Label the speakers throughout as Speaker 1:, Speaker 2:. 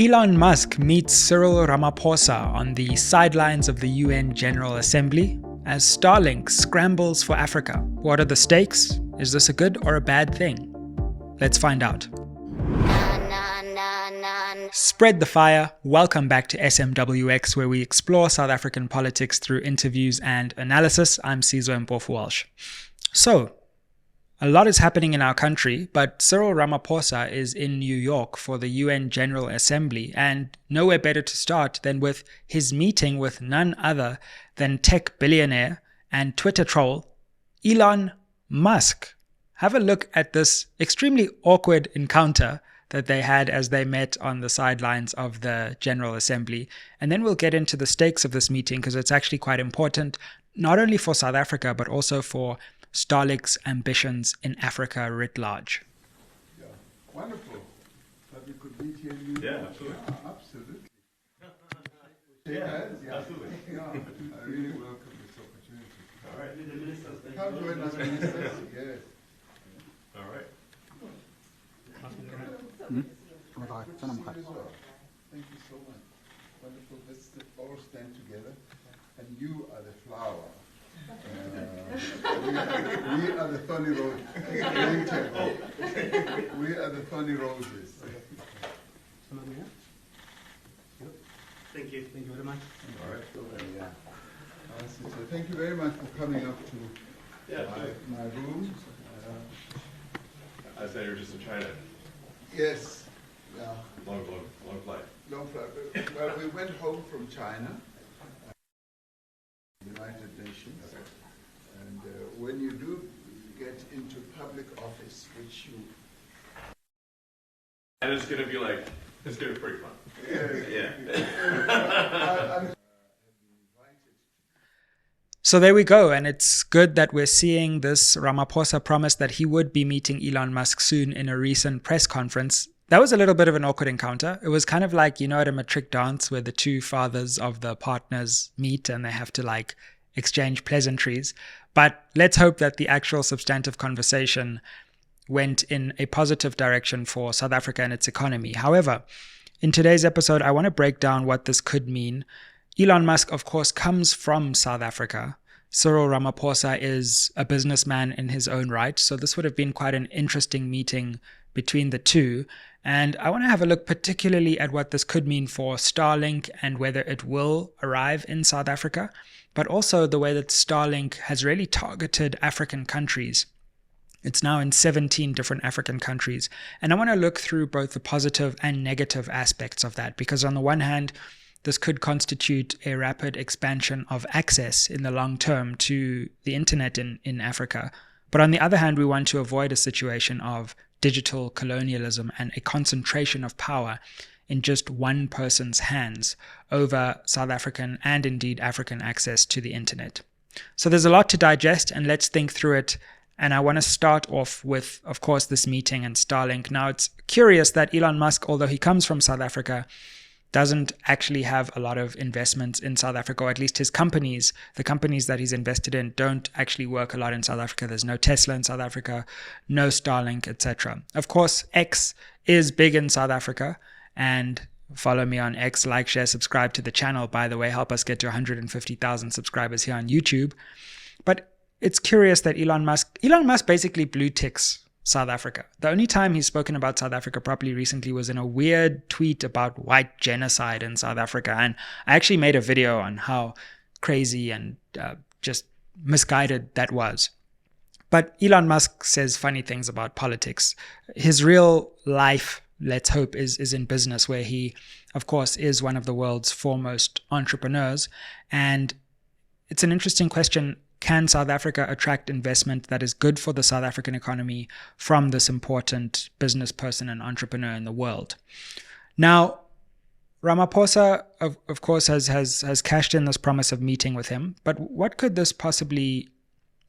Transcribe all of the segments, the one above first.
Speaker 1: Elon Musk meets Cyril Ramaphosa on the sidelines of the UN General Assembly as Starlink scrambles for Africa. What are the stakes? Is this a good or a bad thing? Let's find out. Spread the fire. Welcome back to SMWX, where we explore South African politics through interviews and analysis. I'm Mpofu-Walsh. So, a lot is happening in our country, but Cyril Ramaphosa is in New York for the UN General Assembly, and nowhere better to start than with his meeting with none other than tech billionaire and Twitter troll Elon Musk. Have a look at this extremely awkward encounter that they had as they met on the sidelines of the General Assembly, and then we'll get into the stakes of this meeting because it's actually quite important, not only for South Africa, but also for Starlink's ambitions in Africa writ large.
Speaker 2: Yeah, wonderful that we could meet here in New York.
Speaker 3: Yeah, absolutely.
Speaker 2: Yeah, absolutely. Absolutely. Yeah, I really welcome this opportunity.
Speaker 3: All right. The ministers,
Speaker 2: Come join us, ministers. Yes.
Speaker 3: All right.
Speaker 2: Thank you so much. Wonderful. Let's all stand together. And you are the flower. We are the thorny roses. We are the thorny roses.
Speaker 4: Thank you. Thank you very much.
Speaker 3: All right.
Speaker 2: So thank you very much for coming up to my room.
Speaker 3: I said you were just in China.
Speaker 2: Yes. Yeah.
Speaker 3: Long flight.
Speaker 2: Long flight. Well, we went home from China, United Nations.
Speaker 3: Okay.
Speaker 2: And when you do get into public office, which you...
Speaker 3: And it's going to be like, it's going to be pretty fun. Yeah.
Speaker 1: So there we go, and it's good that we're seeing this. Ramaphosa promised that he would be meeting Elon Musk soon in a recent press conference. That was a little bit of an awkward encounter. It was kind of like, at a matric dance where the two fathers of the partners meet and they have to exchange pleasantries. But let's hope that the actual substantive conversation went in a positive direction for South Africa and its economy. However, in today's episode, I want to break down what this could mean. Elon Musk, of course, comes from South Africa. Cyril Ramaphosa is a businessman in his own right. So this would have been quite an interesting meeting between the two. And I want to have a look particularly at what this could mean for Starlink and whether it will arrive in South Africa, but also the way that Starlink has really targeted African countries. It's now in 17 different African countries. And I want to look through both the positive and negative aspects of that, because on the one hand, this could constitute a rapid expansion of access in the long term to the internet in Africa. But on the other hand, we want to avoid a situation of digital colonialism and a concentration of power in just one person's hands over South African and indeed African access to the internet. So there's a lot to digest, and let's think through it. And I want to start off with, of course, this meeting and Starlink. Now, it's curious that Elon Musk, although he comes from South Africa, doesn't actually have a lot of investments in South Africa, or at least his companies, the companies that he's invested in, don't actually work a lot in South Africa. There's no Tesla in South Africa, no Starlink, etc. Of course, X is big in South Africa, and follow me on X, like, share, subscribe to the channel. By the way, help us get to 150,000 subscribers here on YouTube. But it's curious that Elon Musk basically blue ticks South Africa. The only time he's spoken about South Africa properly recently was in a weird tweet about white genocide in South Africa. And I actually made a video on how crazy and just misguided that was. But Elon Musk says funny things about politics. His real life, let's hope, is in business, where he, of course, is one of the world's foremost entrepreneurs. And it's an interesting question. Can South Africa attract investment that is good for the South African economy from this important business person and entrepreneur in the world? Now, Ramaphosa, of course, has cashed in this promise of meeting with him. But what could this possibly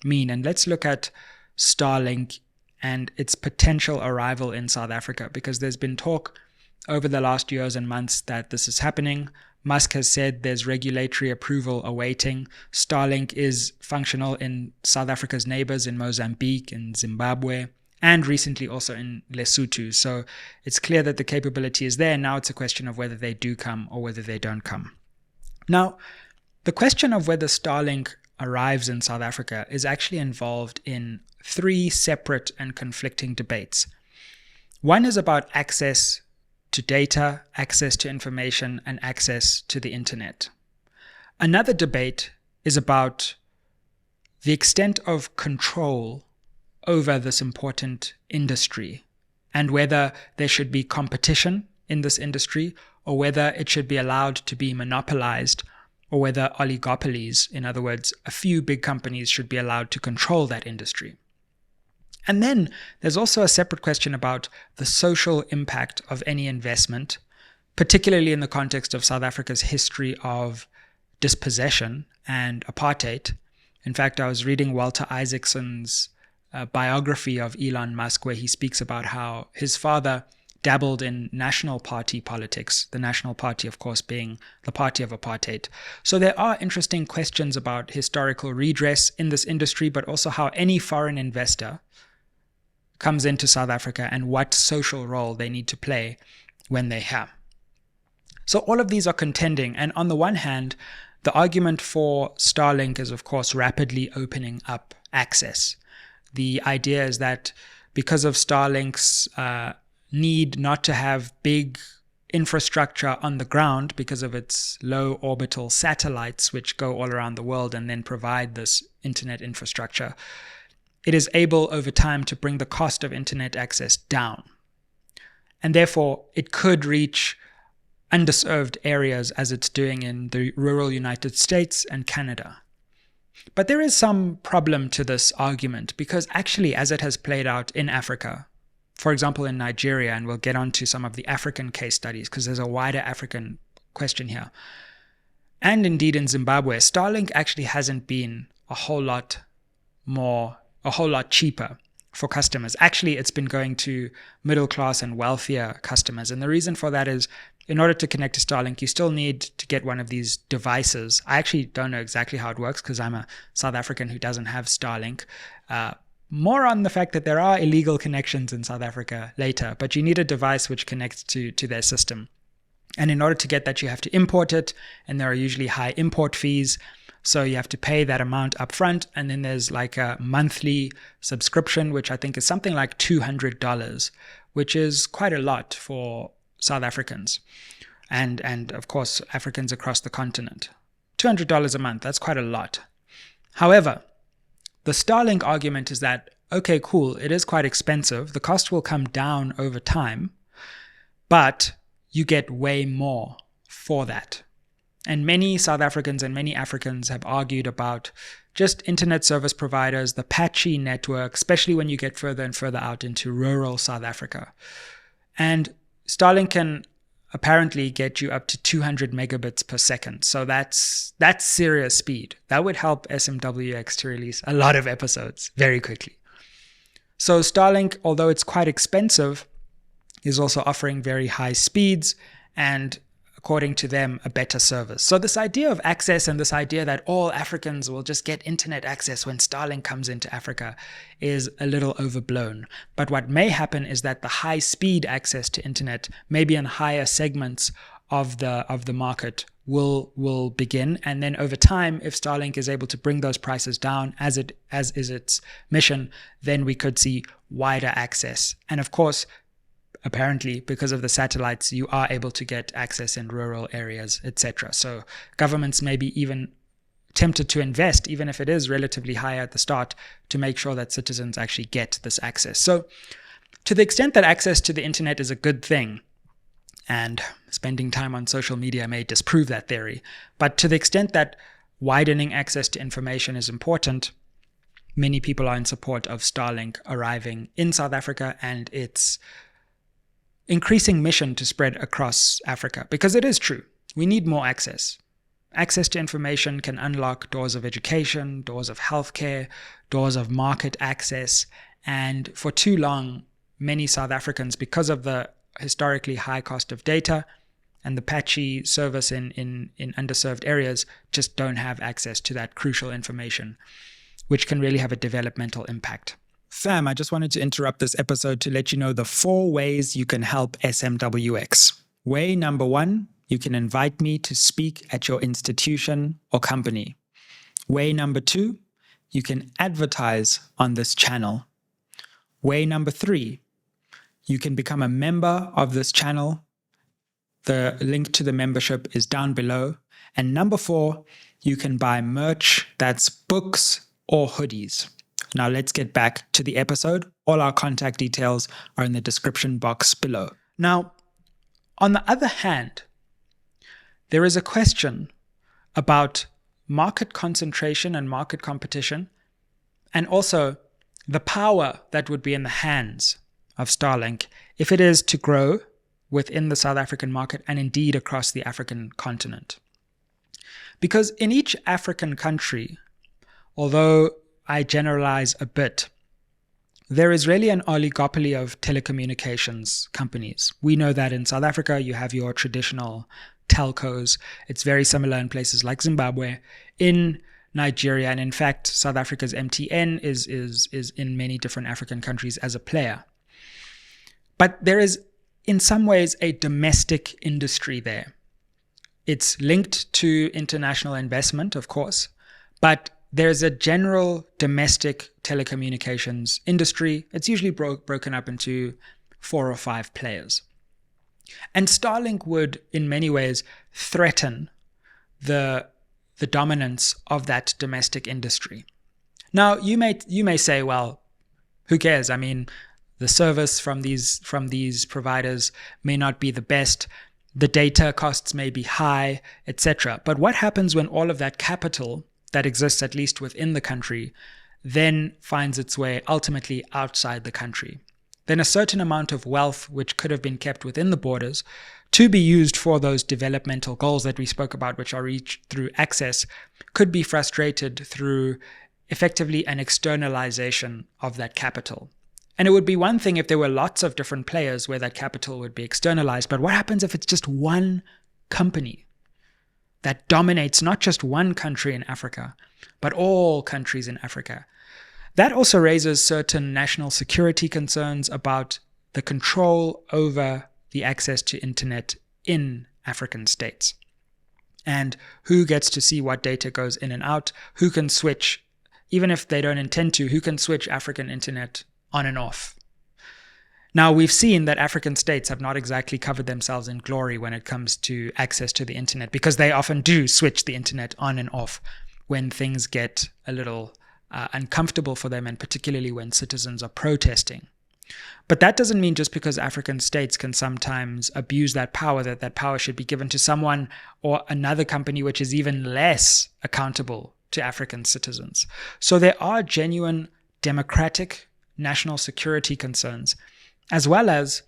Speaker 1: mean? And let's look at Starlink and its potential arrival in South Africa, because there's been talk over the last years and months that this is happening. Musk has said there's regulatory approval awaiting. Starlink is functional in South Africa's neighbors in Mozambique and Zimbabwe and recently also in Lesotho. So it's clear that the capability is there. Now it's a question of whether they do come or whether they don't come. Now, the question of whether Starlink arrives in South Africa is actually involved in 3 separate and conflicting debates. One is about access to data, access to information, and access to the internet. Another debate is about the extent of control over this important industry and whether there should be competition in this industry or whether it should be allowed to be monopolized, or whether oligopolies, in other words, a few big companies, should be allowed to control that industry. And then there's also a separate question about the social impact of any investment, particularly in the context of South Africa's history of dispossession and apartheid. In fact, I was reading Walter Isaacson's biography of Elon Musk, where he speaks about how his father dabbled in National Party politics, the National Party, of course, being the party of apartheid. So there are interesting questions about historical redress in this industry, but also how any foreign investor comes into South Africa and what social role they need to play when they're here. So all of these are contending. And on the one hand, the argument for Starlink is, of course, rapidly opening up access. The idea is that because of Starlink's need not to have big infrastructure on the ground because of its low orbital satellites, which go all around the world and then provide this internet infrastructure, it is able over time to bring the cost of internet access down. And therefore, it could reach underserved areas as it's doing in the rural United States and Canada. But there is some problem to this argument because actually, as it has played out in Africa, for example, in Nigeria, and we'll get on to some of the African case studies because there's a wider African question here, and indeed in Zimbabwe, Starlink actually hasn't been a whole lot cheaper for customers. Actually, it's been going to middle class and wealthier customers. And the reason for that is in order to connect to Starlink, you still need to get one of these devices. I actually don't know exactly how it works because I'm a South African who doesn't have Starlink. More on the fact that there are illegal connections in South Africa later, but you need a device which connects to their system. And in order to get that, you have to import it, and there are usually high import fees. So you have to pay that amount up front, and then there's like a monthly subscription, which I think is something like $200, which is quite a lot for South Africans and of course Africans across the continent. $200 a month, that's quite a lot. However, the Starlink argument is that, okay, cool, it is quite expensive. The cost will come down over time, but you get way more for that. And many South Africans and many Africans have argued about just internet service providers, the patchy network, especially when you get further and further out into rural South Africa. And Starlink can apparently get you up to 200 megabits per second. So that's serious speed. That would help SMWX to release a lot of episodes very quickly. So Starlink, although it's quite expensive, is also offering very high speeds and, according to them, a better service. So this idea of access and this idea that all Africans will just get internet access when Starlink comes into Africa is a little overblown. But what may happen is that the high speed access to internet, maybe in higher segments of the market, will begin. And then over time, if Starlink is able to bring those prices down, as is its mission, then we could see wider access. And of course, apparently, because of the satellites, you are able to get access in rural areas, etc. So governments may be even tempted to invest, even if it is relatively high at the start, to make sure that citizens actually get this access. So to the extent that access to the internet is a good thing, and spending time on social media may disprove that theory, but to the extent that widening access to information is important, many people are in support of Starlink arriving in South Africa and its increasing mission to spread across Africa, because it is true. We need more access. Access to information can unlock doors of education, doors of healthcare, doors of market access. And for too long, many South Africans, because of the historically high cost of data and the patchy service in underserved areas, just don't have access to that crucial information, which can really have a developmental impact. Fam, I just wanted to interrupt this episode to let you know the 4 ways you can help SMWX. Way number 1, you can invite me to speak at your institution or company. Way number 2, you can advertise on this channel. Way number 3, you can become a member of this channel. The link to the membership is down below. And number 4, you can buy merch that's books or hoodies. Now let's get back to the episode. All our contact details are in the description box below. Now, on the other hand, there is a question about market concentration and market competition, and also the power that would be in the hands of Starlink if it is to grow within the South African market and indeed across the African continent. Because in each African country, although I generalize a bit, there is really an oligopoly of telecommunications companies. We know that in South Africa, you have your traditional telcos. It's very similar in places like Zimbabwe, in Nigeria, and in fact, South Africa's MTN is in many different African countries as a player. But there is, in some ways, a domestic industry there. It's linked to international investment, of course, but there's a general domestic telecommunications industry. It's usually broken up into 4 or 5 players. And Starlink would, in many ways, threaten the dominance of that domestic industry. Now, you may say, well, who cares? I mean, the service from these providers may not be the best. The data costs may be high, etc. But what happens when all of that capital that exists, at least within the country, then finds its way ultimately outside the country? Then a certain amount of wealth, which could have been kept within the borders to be used for those developmental goals that we spoke about, which are reached through access, could be frustrated through effectively an externalization of that capital. And it would be one thing if there were lots of different players where that capital would be externalized, but what happens if it's just one company that dominates not just one country in Africa, but all countries in Africa? That also raises certain national security concerns about the control over the access to internet in African states. And who gets to see what data goes in and out, who can switch, even if they don't intend to, who can switch African internet on and off. Now, we've seen that African states have not exactly covered themselves in glory when it comes to access to the internet, because they often do switch the internet on and off when things get a little uncomfortable for them, and particularly when citizens are protesting. But that doesn't mean just because African states can sometimes abuse that power, that power should be given to someone or another company which is even less accountable to African citizens. So there are genuine democratic national security concerns, as well as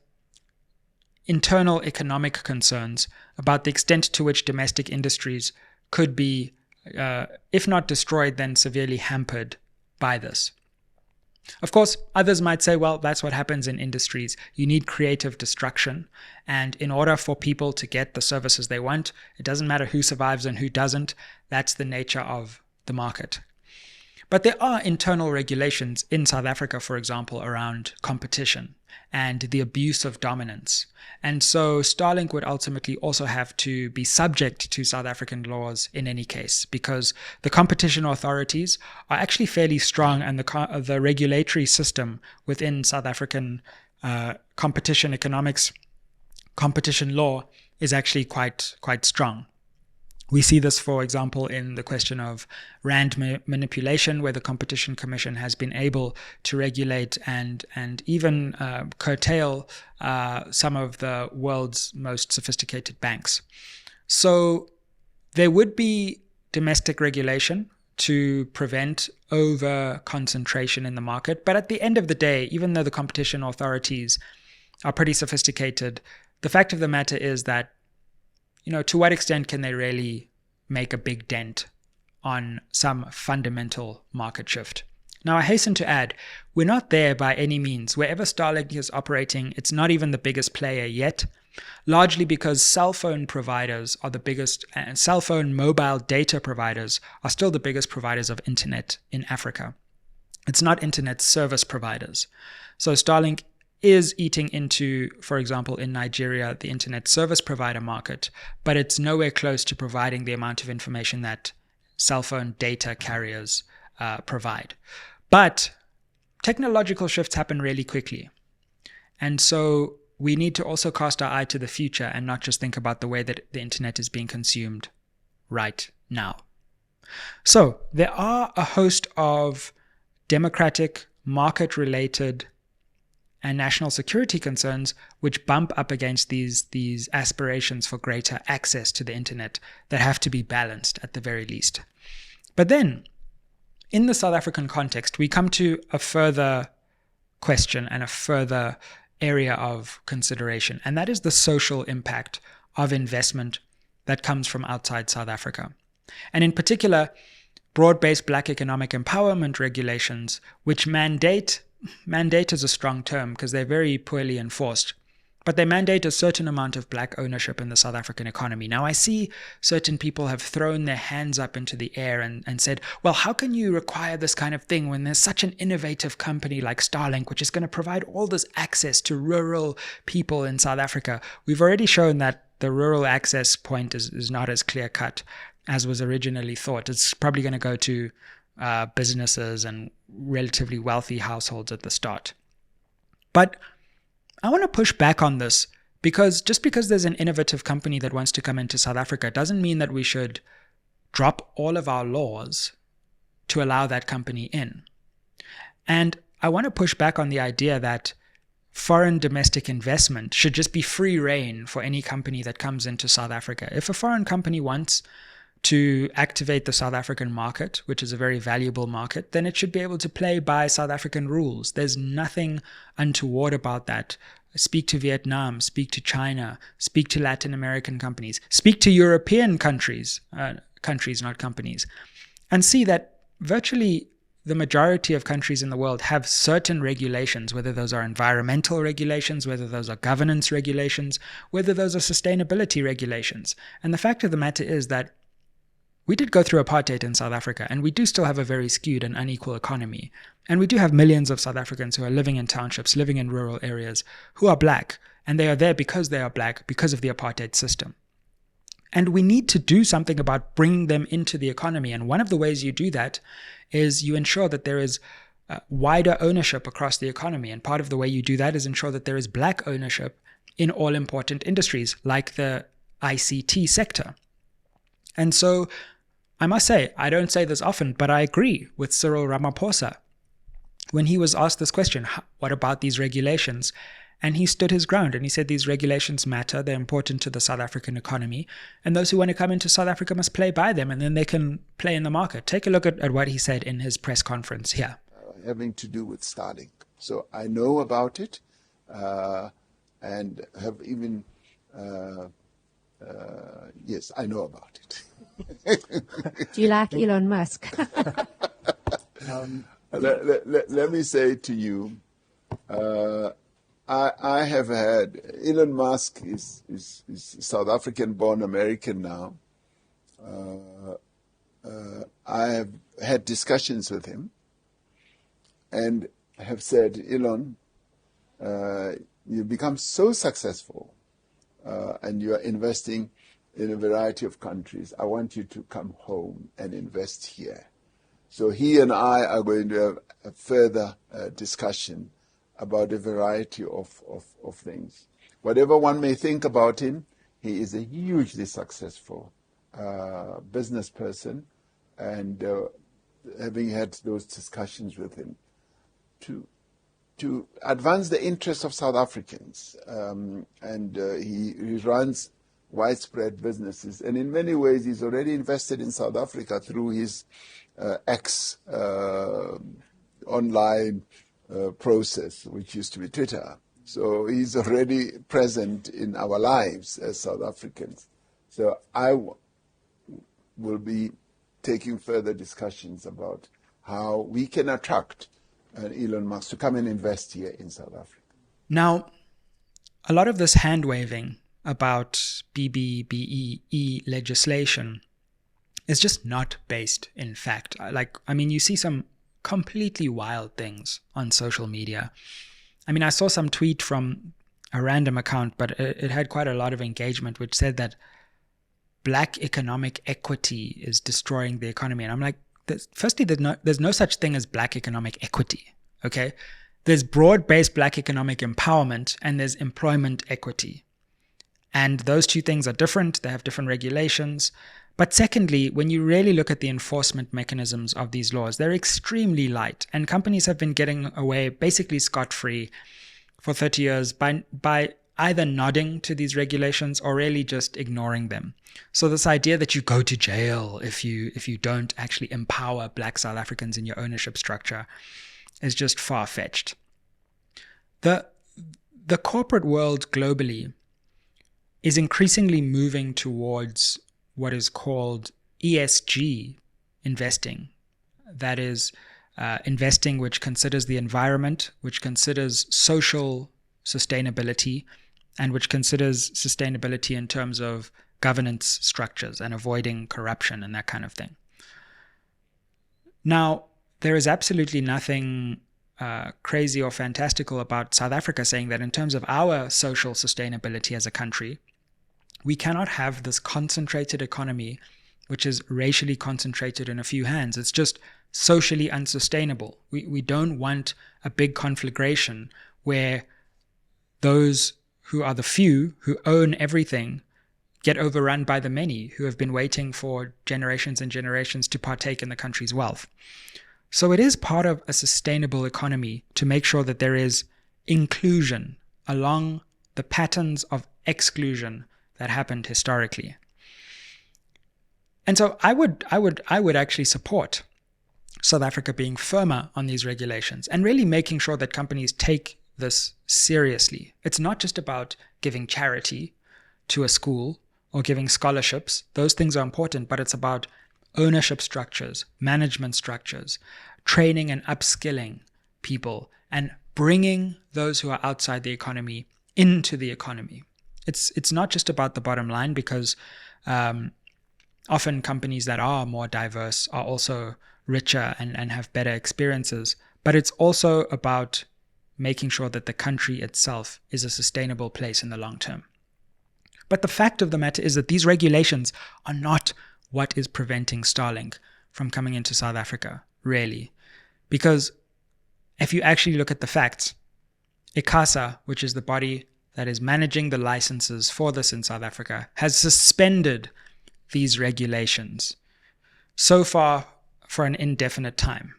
Speaker 1: internal economic concerns about the extent to which domestic industries could be, if not destroyed, then severely hampered by this. Of course, others might say, well, that's what happens in industries. You need creative destruction. And in order for people to get the services they want, it doesn't matter who survives and who doesn't. That's the nature of the market. But there are internal regulations in South Africa, for example, around competition and the abuse of dominance. And so Starlink would ultimately also have to be subject to South African laws in any case, because the competition authorities are actually fairly strong, and the regulatory system within South African competition economics, competition law, is actually quite strong. We see this, for example, in the question of rand manipulation, where the Competition Commission has been able to regulate and even curtail some of the world's most sophisticated banks. So there would be domestic regulation to prevent over concentration in the market. But at the end of the day, even though the competition authorities are pretty sophisticated, the fact of the matter is that, to what extent can they really make a big dent on some fundamental market shift? Now, I hasten to add, we're not there by any means. Wherever Starlink is operating, it's not even the biggest player yet, largely because cell phone providers are the biggest, and cell phone mobile data providers are still the biggest providers of internet in Africa. It's not internet service providers. So Starlink is eating into, for example, in Nigeria, the internet service provider market, but it's nowhere close to providing the amount of information that cell phone data carriers provide. But technological shifts happen really quickly. And so we need to also cast our eye to the future and not just think about the way that the internet is being consumed right now. So there are a host of democratic, market-related, and national security concerns which bump up against these aspirations for greater access to the internet that have to be balanced at the very least. But then, in the South African context, we come to a further question and a further area of consideration, and that is the social impact of investment that comes from outside South Africa. And in particular, broad-based Black economic empowerment regulations, which mandate is a strong term because they're very poorly enforced, but they mandate a certain amount of Black ownership in the South African economy. Now, I see certain people have thrown their hands up into the air and said, well, how can you require this kind of thing when there's such an innovative company like Starlink, which is going to provide all this access to rural people in South Africa? We've already shown that the rural access point is not as clear-cut as was originally thought. It's probably going to go to businesses and relatively wealthy households at the start. But I want to push back on this because just because there's an innovative company that wants to come into South Africa doesn't mean that we should drop all of our laws to allow that company in. And I want to push back on the idea that foreign domestic investment should just be free reign for any company that comes into South Africa. If a foreign company wants to activate the South African market, which is a very valuable market, then it should be able to play by South African rules. There's nothing untoward about that. Speak to Vietnam, speak to China, speak to Latin American companies, speak to European countries, not companies, and see that virtually the majority of countries in the world have certain regulations, whether those are environmental regulations, whether those are governance regulations, whether those are sustainability regulations. And the fact of the matter is that we did go through apartheid in South Africa, and we do still have a very skewed and unequal economy. And we do have millions of South Africans who are living in townships, living in rural areas, who are Black, and they are there because they are Black, because of the apartheid system. And we need to do something about bringing them into the economy. And one of the ways you do that is you ensure that there is wider ownership across the economy. And part of the way you do that is ensure that there is Black ownership in all important industries, like the ICT sector. And so I must say, I don't say this often, but I agree with Cyril Ramaphosa when he was asked this question, what about these regulations? And he stood his ground and he said these regulations matter, they're important to the South African economy, and those who want to come into South Africa must play by them, and then they can play in the market. Take a look at what he said in his press conference here.
Speaker 2: Having to do with Starlink. So I know about it and have even, yes, I know about it.
Speaker 5: Do you like Elon Musk?
Speaker 2: Let me say to you, I have had, Elon Musk is South African born American now. I have had discussions with him and have said, Elon, you've become so successful and you are investing in a variety of countries. I want you to come home and invest here. So he and I are going to have a further discussion about a variety of things. Whatever one may think about him, he is a hugely successful business person, and having had those discussions with him to advance the interests of South Africans, and he runs widespread businesses, and in many ways he's already invested in South Africa through his X online process, which used to be Twitter. So he's already present in our lives as South Africans. So I will be taking further discussions about how we can attract Elon Musk to come and invest here in South Africa.
Speaker 1: Now, a lot of this hand-waving about BBBEE legislation is just not based in fact. You see some completely wild things on social media. I mean, I saw some tweet from a random account, but it had quite a lot of engagement, which said that black economic equity is destroying the economy. And I'm like, firstly, there's no such thing as black economic equity, okay? There's broad-based black economic empowerment and there's employment equity. And those two things are different. They have different regulations. But secondly, when you really look at the enforcement mechanisms of these laws, they're extremely light. And companies have been getting away basically scot-free for 30 years by either nodding to these regulations or really just ignoring them. So this idea that you go to jail if you don't actually empower black South Africans in your ownership structure is just far-fetched. The corporate world globally is increasingly moving towards what is called ESG investing. That is investing which considers the environment, which considers social sustainability, and which considers sustainability in terms of governance structures and avoiding corruption and that kind of thing. Now, there is absolutely nothing crazy or fantastical about South Africa saying that in terms of our social sustainability as a country, we cannot have this concentrated economy which is racially concentrated in a few hands. It's just socially unsustainable. We don't want a big conflagration where those who are the few, who own everything, get overrun by the many who have been waiting for generations and generations to partake in the country's wealth. So it is part of a sustainable economy to make sure that there is inclusion along the patterns of exclusion that happened historically. And so I would actually support South Africa being firmer on these regulations and really making sure that companies take this seriously. It's not just about giving charity to a school or giving scholarships. Those things are important, but it's about ownership structures, management structures, training and upskilling people, and bringing those who are outside the economy into the economy. It's not just about the bottom line, because often companies that are more diverse are also richer and have better experiences, but it's also about making sure that the country itself is a sustainable place in the long term. But the fact of the matter is that these regulations are not what is preventing Starlink from coming into South Africa, really. Because if you actually look at the facts, ICASA, which is the body that is managing the licenses for this in South Africa, has suspended these regulations so far for an indefinite time.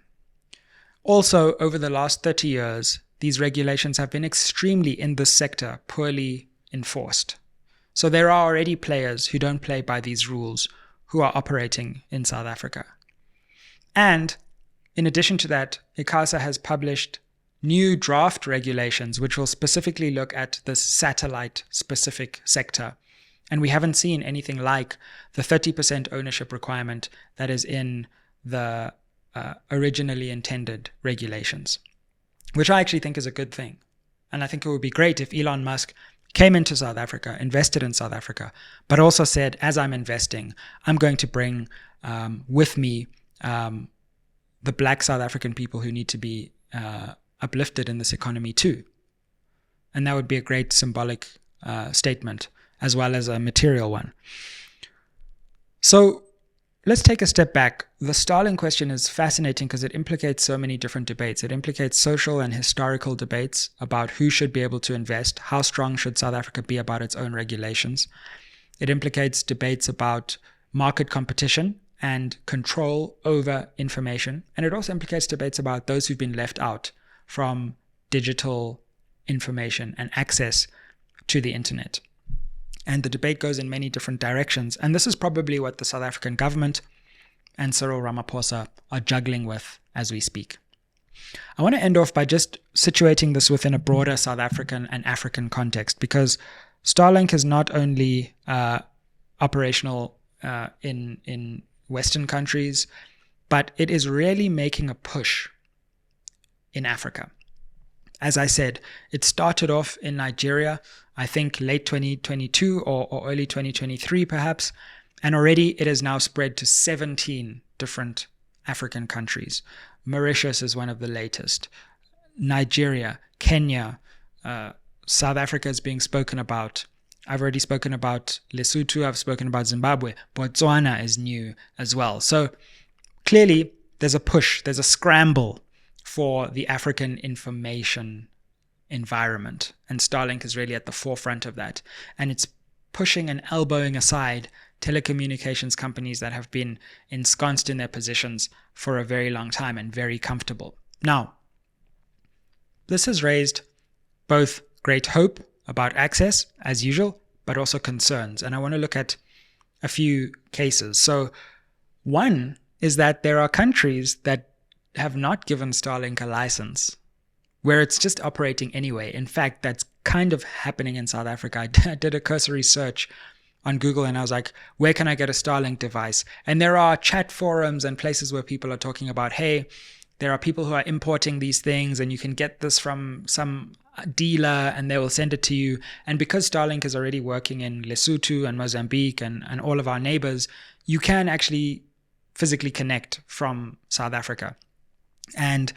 Speaker 1: Also, over the last 30 years, these regulations have been extremely, in this sector, poorly enforced. So there are already players who don't play by these rules who are operating in South Africa. And in addition to that, ICASA has published new draft regulations which will specifically look at this satellite-specific sector. And we haven't seen anything like the 30% ownership requirement that is in the originally intended regulations, which I actually think is a good thing. And I think it would be great if Elon Musk came into South Africa, invested in South Africa, but also said, as I'm investing, I'm going to bring with me the black South African people who need to be uplifted in this economy too. And that would be a great symbolic statement, as well as a material one. So let's take a step back. The Starlink question is fascinating because it implicates so many different debates. It implicates social and historical debates about who should be able to invest, how strong should South Africa be about its own regulations. It implicates debates about market competition and control over information. And it also implicates debates about those who've been left out from digital information and access to the internet. And the debate goes in many different directions. And this is probably what the South African government and Cyril Ramaphosa are juggling with as we speak. I want to end off by just situating this within a broader South African and African context, because Starlink is not only operational in Western countries, but it is really making a push in Africa. As I said, it started off in Nigeria, I think late 2022 or early 2023 perhaps, and already it has now spread to 17 different African countries. Mauritius is one of the latest. Nigeria, Kenya, South Africa is being spoken about. I've already spoken about Lesotho. I've spoken about Zimbabwe. Botswana is new as well. So clearly there's a push, there's a scramble for the African information environment. And Starlink is really at the forefront of that. And it's pushing and elbowing aside telecommunications companies that have been ensconced in their positions for a very long time and very comfortable. Now, this has raised both great hope about access, as usual, but also concerns. And I want to look at a few cases. So one is that there are countries that have not given Starlink a license, where it's just operating anyway. In fact, that's kind of happening in South Africa. I did a cursory search on Google and I was like, where can I get a Starlink device? And there are chat forums and places where people are talking about, hey, there are people who are importing these things and you can get this from some dealer and they will send it to you. And because Starlink is already working in Lesotho and Mozambique and all of our neighbors, you can actually physically connect from South Africa. And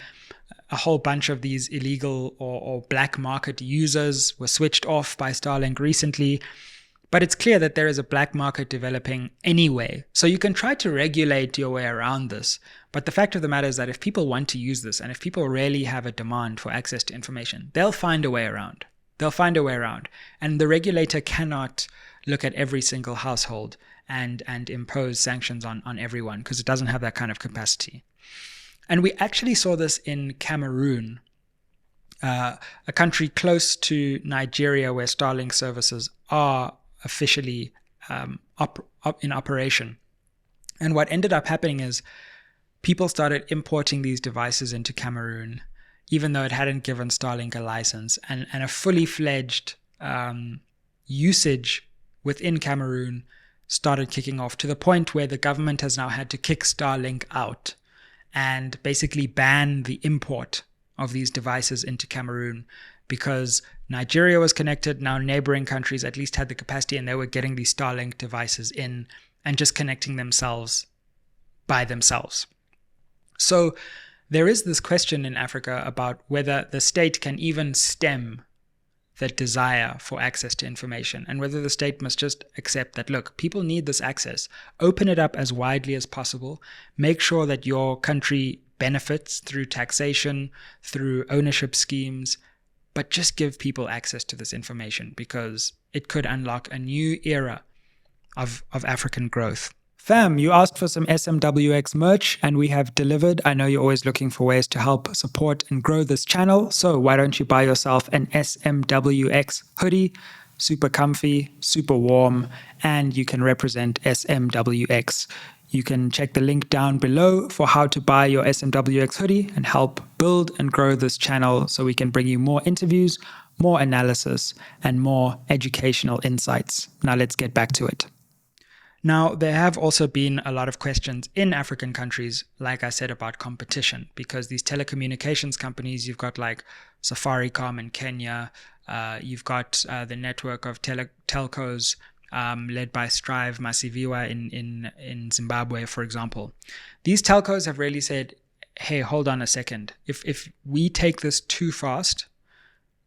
Speaker 1: a whole bunch of these illegal or black market users were switched off by Starlink recently. But it's clear that there is a black market developing anyway. So you can try to regulate your way around this. But the fact of the matter is that if people want to use this and if people really have a demand for access to information, they'll find a way around. They'll find a way around. And the regulator cannot look at every single household and impose sanctions on everyone because it doesn't have that kind of capacity. And we actually saw this in Cameroon, a country close to Nigeria where Starlink services are officially in operation. And what ended up happening is people started importing these devices into Cameroon, even though it hadn't given Starlink a license, and a fully fledged usage within Cameroon started kicking off to the point where the government has now had to kick Starlink out and basically ban the import of these devices into Cameroon because Nigeria was connected. Now neighboring countries at least had the capacity and they were getting these Starlink devices in and just connecting themselves by themselves. So there is this question in Africa about whether the state can even stem that desire for access to information and whether the state must just accept that, look, people need this access. Open it up as widely as possible. Make sure that your country benefits through taxation, through ownership schemes, but just give people access to this information because it could unlock a new era of African growth. Fam, you asked for some SMWX merch and we have delivered. I know you're always looking for ways to help support and grow this channel. So why don't you buy yourself an SMWX hoodie? Super comfy, super warm, and you can represent SMWX. You can check the link down below for how to buy your SMWX hoodie and help build and grow this channel so we can bring you more interviews, more analysis, and more educational insights. Now let's get back to it. Now, there have also been a lot of questions in African countries, like I said, about competition, because these telecommunications companies, you've got like Safaricom in Kenya, you've got the network of telcos led by Strive Masiviwa in Zimbabwe, for example. These telcos have really said, hey, hold on a second. If we take this too fast,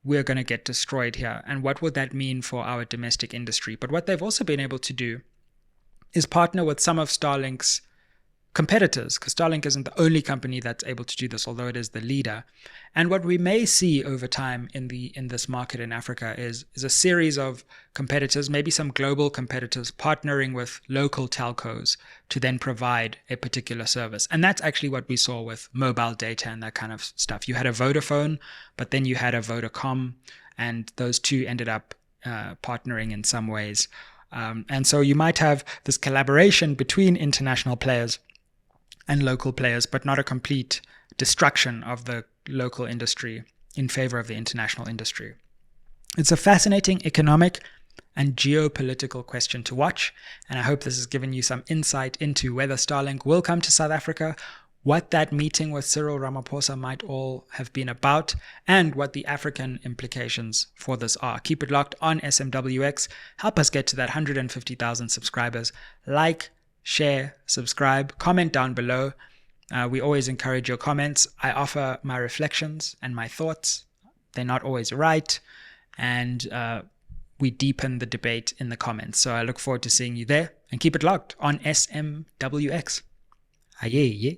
Speaker 1: we're going to get destroyed here. And what would that mean for our domestic industry? But what they've also been able to do is partner with some of Starlink's competitors, because Starlink isn't the only company that's able to do this, although it is the leader. And what we may see over time in this market in Africa is a series of competitors, maybe some global competitors partnering with local telcos to then provide a particular service. And that's actually what we saw with mobile data and that kind of stuff. You had a Vodafone, but then you had a Vodacom, and those two ended up partnering in some ways. And so you might have this collaboration between international players and local players, but not a complete destruction of the local industry in favor of the international industry. It's a fascinating economic and geopolitical question to watch, and I hope this has given you some insight into whether Starlink will come to South Africa, what that meeting with Cyril Ramaphosa might all have been about, and what the African implications for this are. Keep it locked on SMWX. Help us get to that 150,000 subscribers. Like, share, subscribe, comment down below, We always encourage your comments. I offer my reflections and my thoughts. They're not always right. And we deepen the debate in the comments. So I look forward to seeing you there, and keep it locked on SMWX. Aye, yeah.